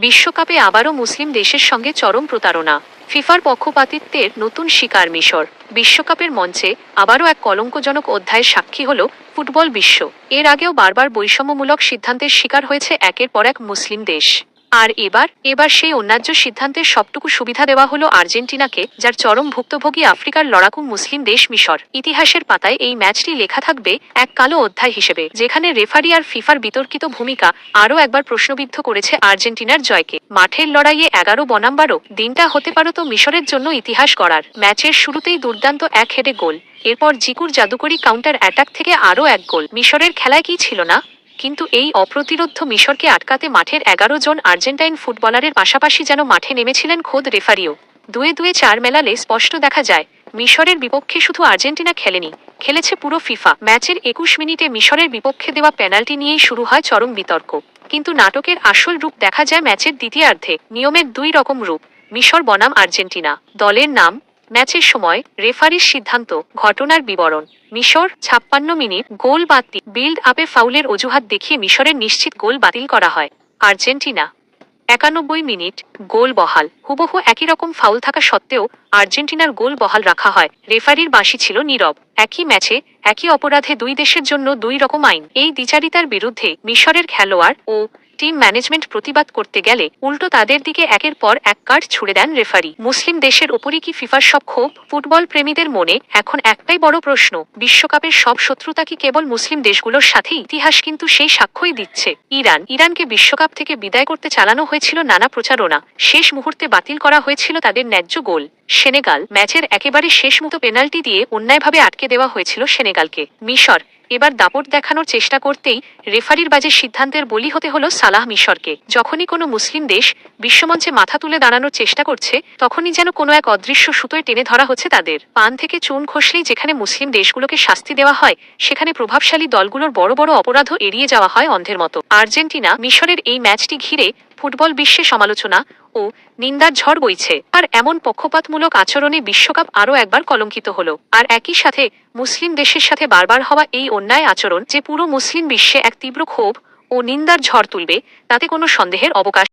বিশ্বকাপে আবারও মুসলিম দেশের সঙ্গে চরম প্রতারণা। ফিফার পক্ষপাতিত্বের নতুন শিকার মিশর। বিশ্বকাপের মঞ্চে আবারও এক কলঙ্কজনক অধ্যায়ের সাক্ষী হল ফুটবল বিশ্ব। এর আগেও বারবার বৈষম্যমূলক সিদ্ধান্তের শিকার হয়েছে একের পর এক মুসলিম দেশ। আর এবার সেই অন্যায্য সিদ্ধান্তের সবটুকু সুবিধা দেওয়া হলো আর্জেন্টিনাকে, যার চরম ভুক্তভোগী আফ্রিকার লড়াকু মুসলিম দেশ মিশর। ইতিহাসের পাতায় এই ম্যাচটি লেখা থাকবে এক কালো অধ্যায় হিসেবে, যেখানে রেফারি আর ফিফার বিতর্কিত ভূমিকা আরও একবার প্রশ্নবিদ্ধ করেছে আর্জেন্টিনার জয়কে। মাঠের লড়াইয়ে 11 বনাম 12 দিনটা হতে পারত মিশরের জন্য ইতিহাস গড়ার। ম্যাচের শুরুতেই দুর্দান্ত এক হেডে গোল, এরপর জিকুর জাদুকরি কাউন্টার অ্যাটাক থেকে আরও এক গোল। মিশরের খেলায় কি ছিল না, কিন্তু এই অপ্রতিরোধ্য মিশরকে আটকাতে মাঠের 11 জন আর্জেন্টাইন ফুটবলারের পাশাপাশি যেন মাঠে নেমেছিলেন খোদ রেফারিও। 2-2 4 মেলালে স্পষ্ট দেখা যায় মিশরের বিপক্ষে শুধু আর্জেন্টিনা খেলেনি, খেলেছে পুরো ফিফা। ম্যাচের 21 মিনিটে মিশরের বিপক্ষে দেওয়া পেনাল্টি নিয়েই শুরু হয় চরম বিতর্ক, কিন্তু নাটকের আসল রূপ দেখা যায় ম্যাচের দ্বিতীয়ার্ধে। নিয়মের দুই রকম রূপ, মিশর বনাম আর্জেন্টিনা। দলের নাম, ম্যাচের সময়, রেফারির সিদ্ধান্ত, ঘটনার বিবরণ। মিশর 56 মিনিট গোল বাতিল, বিল্ড আপে ফাউলের অজুহাত দেখিয়ে মিশরের নিশ্চিত গোল বাতিল করা হয়। আর্জেন্টিনা 91 মিনিট গোল বহাল। হুবহু একই রকম ফাউল থাকা সত্ত্বেও আর্জেন্টিনার গোল বহাল রাখা হয়। রেফারির বাঁশি ছিল নীরব। একই ম্যাচে একই অপরাধে দুই দেশের জন্য দুই রকম আইন। এই দ্বিচারিতার বিরুদ্ধে মিশরের খেলোয়াড় ও টিম ম্যানেজমেন্ট প্রতিবাদ করতে গেলে উল্টো তাদের দিকে একের পর এক কার্ড ছুড়ে দেন রেফারি। মুসলিম দেশের ওপরই কি ফিফার সব ক্ষোভ? ফুটবল প্রেমীদের মনে এখন একটাই বড় প্রশ্ন, বিশ্বকাপের সব শত্রুতা কি কেবল মুসলিম দেশগুলোর সাথে? ইতিহাস কিন্তু সেই সাক্ষ্যই দিচ্ছে। ইরানকে বিশ্বকাপ থেকে বিদায় করতে চালানো হয়েছিল নানা প্রচারণা, শেষ মুহূর্তে বাতিল করা হয়েছিল তাদের ন্যায্য গোল। সেনেগাল ম্যাচের একেবারে শেষ মতো পেনাল্টি দিয়ে অন্যায়ভাবে আটকে দেওয়া হয়েছিল সেনেগালকে। মিশর এবার দাপট দেখানোর চেষ্টা করতেই রেফারির বাজে সিদ্ধান্তের বলি হতে হলো সালাহ মিশরকে। যখনই কোনো মুসলিম দেশ বিশ্বমঞ্চে মাথা তুলে দাঁড়ানোর চেষ্টা করছে, তখনই যেন কোনো এক অদৃশ্য সুতোয় টেনে ধরা হচ্ছে তাদের। পান থেকে চুন খসলেই যেখানে মুসলিম দেশগুলোকে শাস্তি দেওয়া হয়, সেখানে প্রভাবশালী দলগুলোর বড় বড় অপরাধও এড়িয়ে যাওয়া হয় অন্ধের মতো। আর্জেন্টিনা মিশরের এই ম্যাচটি ঘিরে ফুটবল বিশ্বে সমালোচনা ও নিন্দার ঝড় বইছে। আর এমন পক্ষপাতমূলক আচরণে বিশ্বকাপ আরও একবার কলঙ্কিত হলো। আর একই সাথে মুসলিম দেশের সাথে বারবার হওয়া এই অন্যায় আচরণ যে পুরো মুসলিম বিশ্বে এক তীব্র ক্ষোভ ও নিন্দার ঝড় তুলবে, তাতে কোনো সন্দেহের অবকাশ